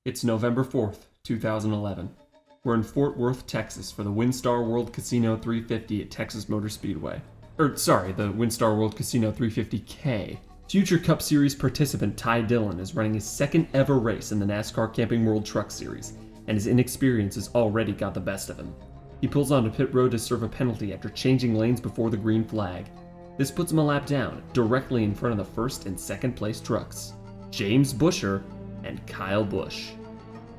It's November 4th, 2011. We're in Fort Worth, Texas for the WinStar World Casino 350 at Texas Motor Speedway. The WinStar World Casino 350K. Future Cup Series participant Ty Dillon is running his second ever race in the NASCAR Camping World Truck Series, and his inexperience has already got the best of him. He pulls onto pit road to serve a penalty after changing lanes before the green flag. This puts him a lap down, directly in front of the first and second place trucks, James Buescher and Kyle Busch.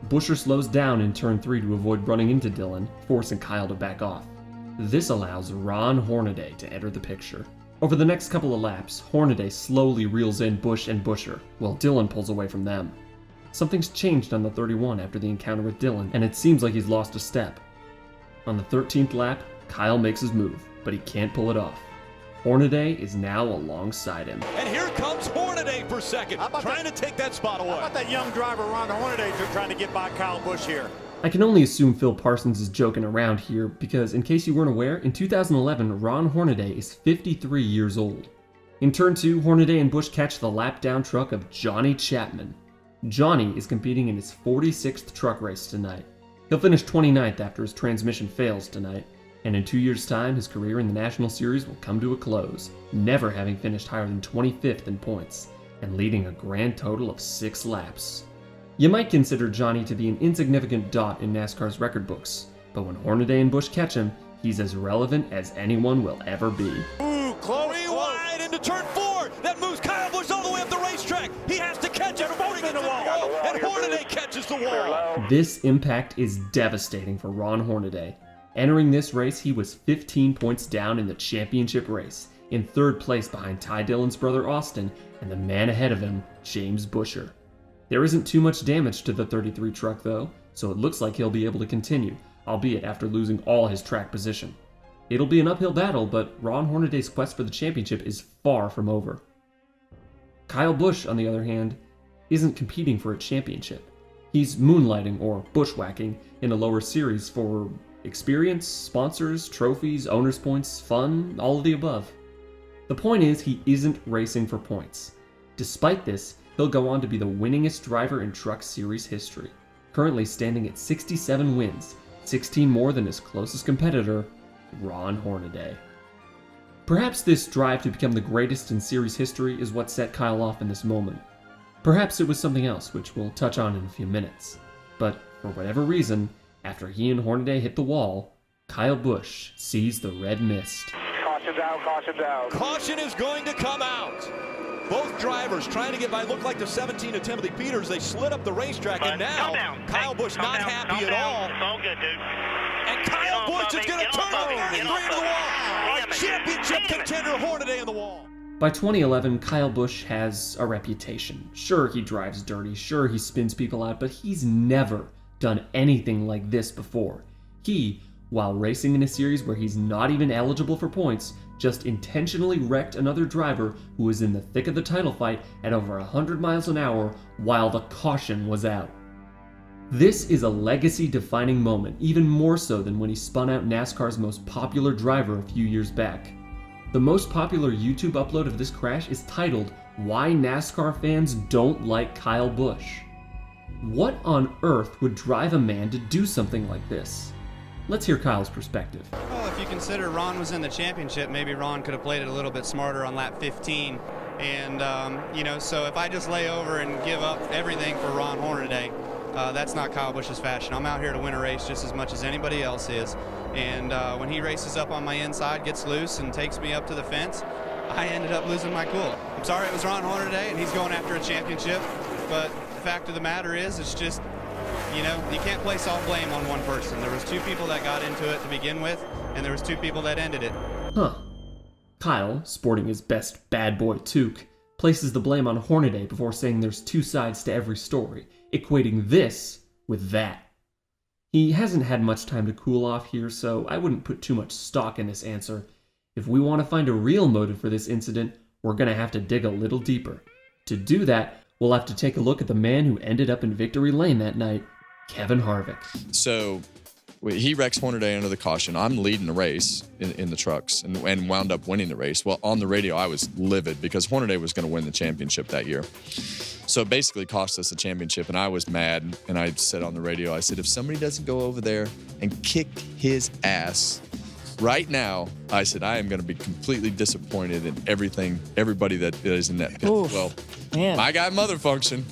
Buescher slows down in turn 3 to avoid running into Dillon, forcing Kyle to back off. This allows Ron Hornaday to enter the picture. Over the next couple of laps, Hornaday slowly reels in Busch and Buescher, while Dillon pulls away from them. Something's changed on the 31 after the encounter with Dillon, and it seems like he's lost a step. On the 13th lap, Kyle makes his move, but he can't pull it off. Hornaday is now alongside him. And here comes Hornaday for second, trying to take that spot away. How about that young driver, Ron Hornaday, trying to get by Kyle Busch here? I can only assume Phil Parsons is joking around here because, in case you weren't aware, in 2011, Ron Hornaday is 53 years old. In turn 2, Hornaday and Busch catch the lap-down truck of Johnny Chapman. Johnny is competing in his 46th truck race tonight. He'll finish 29th after his transmission fails tonight, and in 2 years' time, his career in the National Series will come to a close, never having finished higher than 25th in points, and leading a grand total of 6 laps. You might consider Johnny to be an insignificant dot in NASCAR's record books, but when Hornaday and Busch catch him, he's as relevant as anyone will ever be. Ooh, Chloe wide into turn 4. That moves Kyle Busch all the way up the racetrack. He has to catch it before he gets to the wall, and Hornaday catches the wall. This impact is devastating for Ron Hornaday. Entering this race, he was 15 points down in the championship race, in 3rd place behind Ty Dillon's brother Austin and the man ahead of him, James Buescher. There isn't too much damage to the 33 truck though, so it looks like he'll be able to continue, albeit after losing all his track position. It'll be an uphill battle, but Ron Hornaday's quest for the championship is far from over. Kyle Busch, on the other hand, isn't competing for a championship. He's moonlighting or bushwhacking in a lower series for experience, sponsors, trophies, owner's points, fun, all of the above. The point is, he isn't racing for points. Despite this, he'll go on to be the winningest driver in Truck Series history, currently standing at 67 wins, 16 more than his closest competitor, Ron Hornaday. Perhaps this drive to become the greatest in series history is what set Kyle off in this moment. Perhaps it was something else, which we'll touch on in a few minutes. But for whatever reason, after he and Hornaday hit the wall, Kyle Busch sees the red mist. Caution down, caution down. Caution is going to come out. Both drivers trying to get by. Look like the 17 of Timothy Peters. They slid up the racetrack, and now Kyle Busch not happy at all. It's all good, dude. And Kyle Busch is going to turn the 33 into the wall. A championship contender, Hornaday in the wall. By 2011, Kyle Busch has a reputation. Sure, he drives dirty, sure, he spins people out, but he's never done anything like this before. He, while racing in a series where he's not even eligible for points, just intentionally wrecked another driver who was in the thick of the title fight at over 100 miles an hour while the caution was out. This is a legacy-defining moment, even more so than when he spun out NASCAR's most popular driver a few years back. The most popular YouTube upload of this crash is titled, "Why NASCAR Fans Don't Like Kyle Busch." What on earth would drive a man to do something like this? Let's hear Kyle's perspective. Well, if you consider Ron was in the championship, maybe Ron could have played it a little bit smarter on lap 15. And, so if I just lay over and give up everything for Ron Hornaday, that's not Kyle Busch's fashion. I'm out here to win a race just as much as anybody else is. And when he races up on my inside, gets loose, and takes me up to the fence, I ended up losing my cool. I'm sorry it was Ron Hornaday, and he's going after a championship. But the fact of the matter is, it's just, you can't place all blame on one person. There was 2 people that got into it to begin with, and there was 2 people that ended it. Huh. Kyle, sporting his best bad boy toque, places the blame on Hornaday before saying there's 2 sides to every story, equating this with that. He hasn't had much time to cool off here, so I wouldn't put too much stock in this answer. If we want to find a real motive for this incident, we're going to have to dig a little deeper. To do that, we'll have to take a look at the man who ended up in victory lane that night, Kevin Harvick. So he wrecks Hornaday under the caution. I'm leading the race in the trucks and wound up winning the race. Well, on the radio, I was livid because Hornaday was going to win the championship that year. So it basically cost us the championship, and I was mad. And I said on the radio, I said, if somebody doesn't go over there and kick his ass right now, I said, I am going to be completely disappointed in everybody that is in that pit. Oof, well, man. my guy mother function,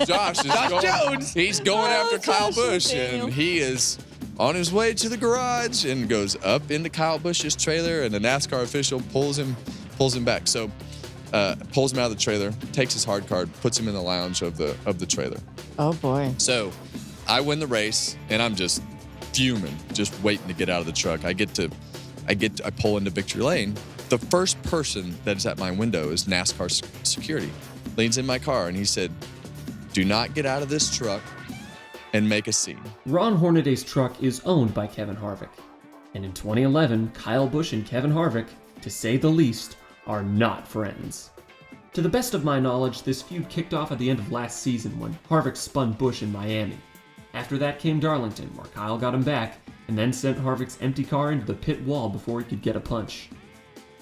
Josh Jones. He's going after Kyle Busch, and he is on his way to the garage and goes up into Kyle Busch's trailer, and the NASCAR official pulls him back. So pulls him out of the trailer, takes his hard card, puts him in the lounge of the trailer. Oh boy. So I win the race, and I'm just fuming, just waiting to get out of the truck. I pull into victory lane. The first person that is at my window is NASCAR security. Leans in my car, and he said, do not get out of this truck and make a scene. Ron Hornaday's truck is owned by Kevin Harvick. And in 2011, Kyle Busch and Kevin Harvick, to say the least, are not friends. To the best of my knowledge, this feud kicked off at the end of last season when Harvick spun Busch in Miami. After that came Darlington, where Kyle got him back, and then sent Harvick's empty car into the pit wall before he could get a punch.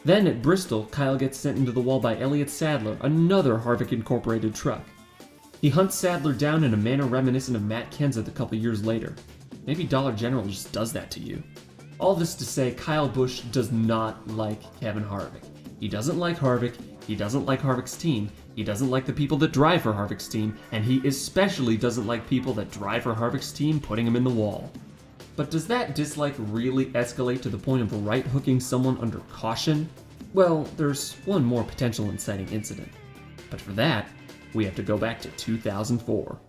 Then at Bristol, Kyle gets sent into the wall by Elliott Sadler, another Harvick-incorporated truck. He hunts Sadler down in a manner reminiscent of Matt Kenseth a couple years later. Maybe Dollar General just does that to you. All this to say, Kyle Busch does not like Kevin Harvick. He doesn't like Harvick, he doesn't like Harvick's team, he doesn't like the people that drive for Harvick's team, and he especially doesn't like people that drive for Harvick's team putting him in the wall. But does that dislike really escalate to the point of right-hooking someone under caution? Well, there's one more potential inciting incident. But for that, we have to go back to 2004.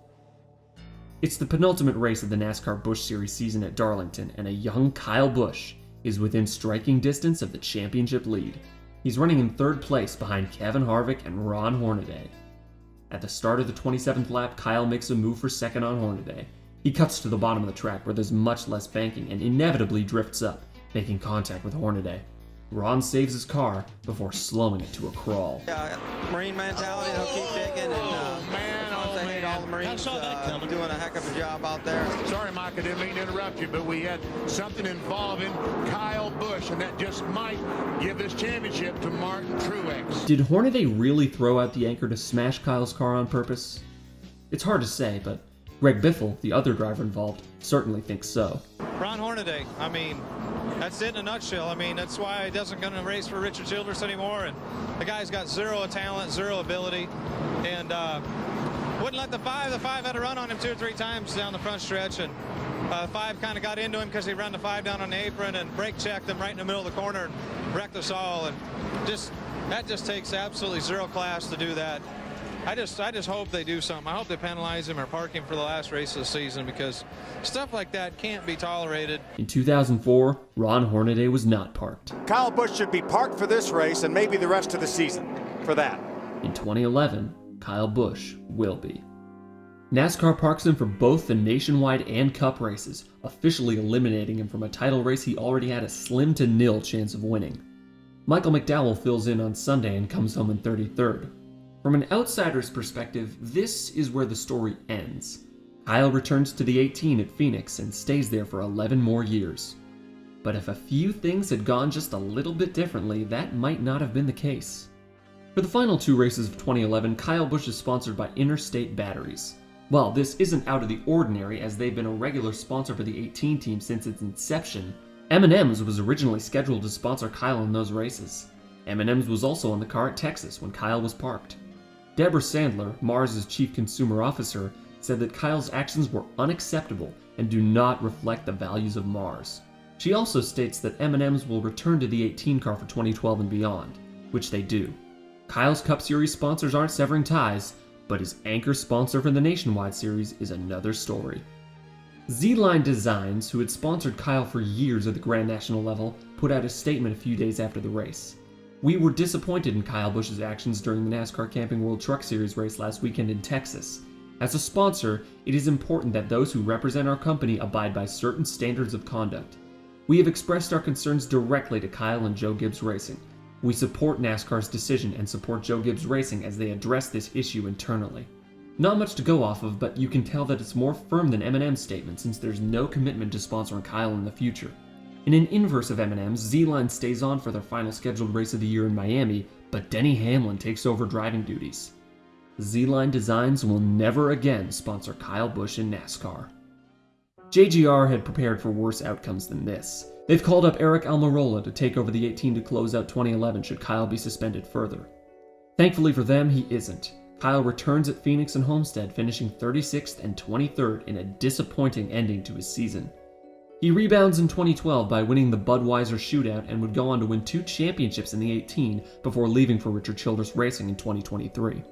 It's the penultimate race of the NASCAR Busch Series season at Darlington, and a young Kyle Busch is within striking distance of the championship lead. He's running in third place behind Kevin Harvick and Ron Hornaday. At the start of the 27th lap, Kyle makes a move for second on Hornaday. He cuts to the bottom of the track where there's much less banking and inevitably drifts up, making contact with Hornaday. Ron saves his car before slowing it to a crawl. Marine mentality, they'll keep digging, and I hate all the Marines doing a heck of a job out there. Sorry, Mike, I didn't mean to interrupt you, but we had something involving Kyle Busch, and that just might give this championship to Martin Truex. Did Hornaday really throw out the anchor to smash Kyle's car on purpose? It's hard to say, but Greg Biffle, the other driver involved, certainly thinks so. Ron Hornaday, I mean, that's it in a nutshell. I mean, that's why he doesn't going to race for Richard Childress anymore. And the guy's got zero talent, zero ability, and wouldn't let the five. The five had to run on him 2 or 3 times down the front stretch, and five kind of got into him because he ran the five down on the apron and brake checked him right in the middle of the corner and wrecked us all. And that just takes absolutely zero class to do that. I just hope they do something. I hope they penalize him or park him for the last race of the season, because stuff like that can't be tolerated. In 2004, Ron Hornaday was not parked. Kyle Busch should be parked for this race and maybe the rest of the season for that. In 2011, Kyle Busch will be. NASCAR parks him for both the Nationwide and Cup races, officially eliminating him from a title race he already had a slim to nil chance of winning. Michael McDowell fills in on Sunday and comes home in 33rd. From an outsider's perspective, this is where the story ends. Kyle returns to the 18 at Phoenix and stays there for 11 more years. But if a few things had gone just a little bit differently, that might not have been the case. For the final 2 races of 2011, Kyle Busch is sponsored by Interstate Batteries. While this isn't out of the ordinary, as they've been a regular sponsor for the 18 team since its inception, m&ms was originally scheduled to sponsor Kyle in those races. m&ms was also on the car at Texas when Kyle was parked. Deborah Sandler, Mars' chief consumer officer, said that Kyle's actions were unacceptable and do not reflect the values of Mars. She also states that m&ms will return to the 18 car for 2012 and beyond, which they do. Kyle's Cup Series sponsors aren't severing ties, but his anchor sponsor for the Nationwide Series is another story. Z-Line Designs, who had sponsored Kyle for years at the Grand National level, put out a statement a few days after the race. We were disappointed in Kyle Busch's actions during the NASCAR Camping World Truck Series race last weekend in Texas. As a sponsor, it is important that those who represent our company abide by certain standards of conduct. We have expressed our concerns directly to Kyle and Joe Gibbs Racing. We support NASCAR's decision and support Joe Gibbs Racing as they address this issue internally. Not much to go off of, but you can tell that it's more firm than M&M's statement since there's no commitment to sponsoring Kyle in the future. In an inverse of M&M's, Z-Line stays on for their final scheduled race of the year in Miami, but Denny Hamlin takes over driving duties. Z-Line Designs will never again sponsor Kyle Busch in NASCAR. JGR had prepared for worse outcomes than this. They've called up Eric Almirola to take over the 18 to close out 2011 should Kyle be suspended further. Thankfully for them, he isn't. Kyle returns at Phoenix and Homestead, finishing 36th and 23rd in a disappointing ending to his season. He rebounds in 2012 by winning the Budweiser Shootout and would go on to win 2 championships in the 18 before leaving for Richard Childress Racing in 2023.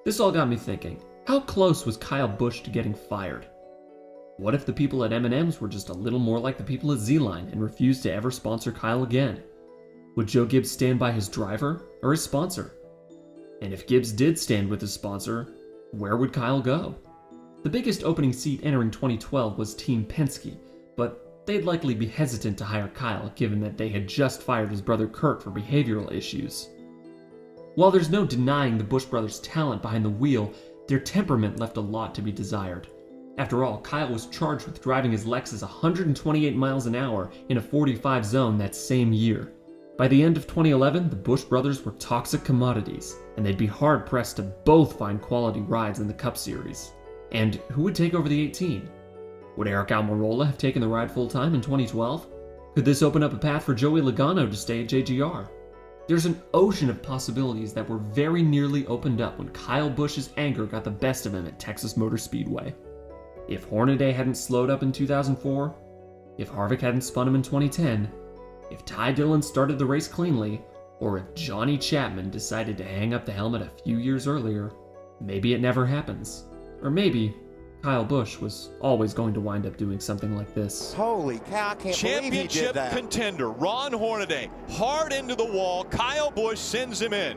This all got me thinking, how close was Kyle Busch to getting fired? What if the people at M&M's were just a little more like the people at Z-Line and refused to ever sponsor Kyle again? Would Joe Gibbs stand by his driver or his sponsor? And if Gibbs did stand with his sponsor, where would Kyle go? The biggest opening seat entering 2012 was Team Penske, but they'd likely be hesitant to hire Kyle given that they had just fired his brother Kurt for behavioral issues. While there's no denying the Busch brothers' talent behind the wheel, their temperament left a lot to be desired. After all, Kyle was charged with driving his Lexus 128 miles an hour in a 45 zone that same year. By the end of 2011, the Busch brothers were toxic commodities, and they'd be hard-pressed to both find quality rides in the Cup Series. And who would take over the 18? Would Eric Almirola have taken the ride full-time in 2012? Could this open up a path for Joey Logano to stay at JGR? There's an ocean of possibilities that were very nearly opened up when Kyle Busch's anger got the best of him at Texas Motor Speedway. If Hornaday hadn't slowed up in 2004, if Harvick hadn't spun him in 2010, if Ty Dillon started the race cleanly, or if Johnny Chapman decided to hang up the helmet a few years earlier, maybe it never happens. Or maybe Kyle Busch was always going to wind up doing something like this. Holy cow, I can't believe he did Championship that. contender Ron Hornaday, hard into the wall. Kyle Busch sends him in.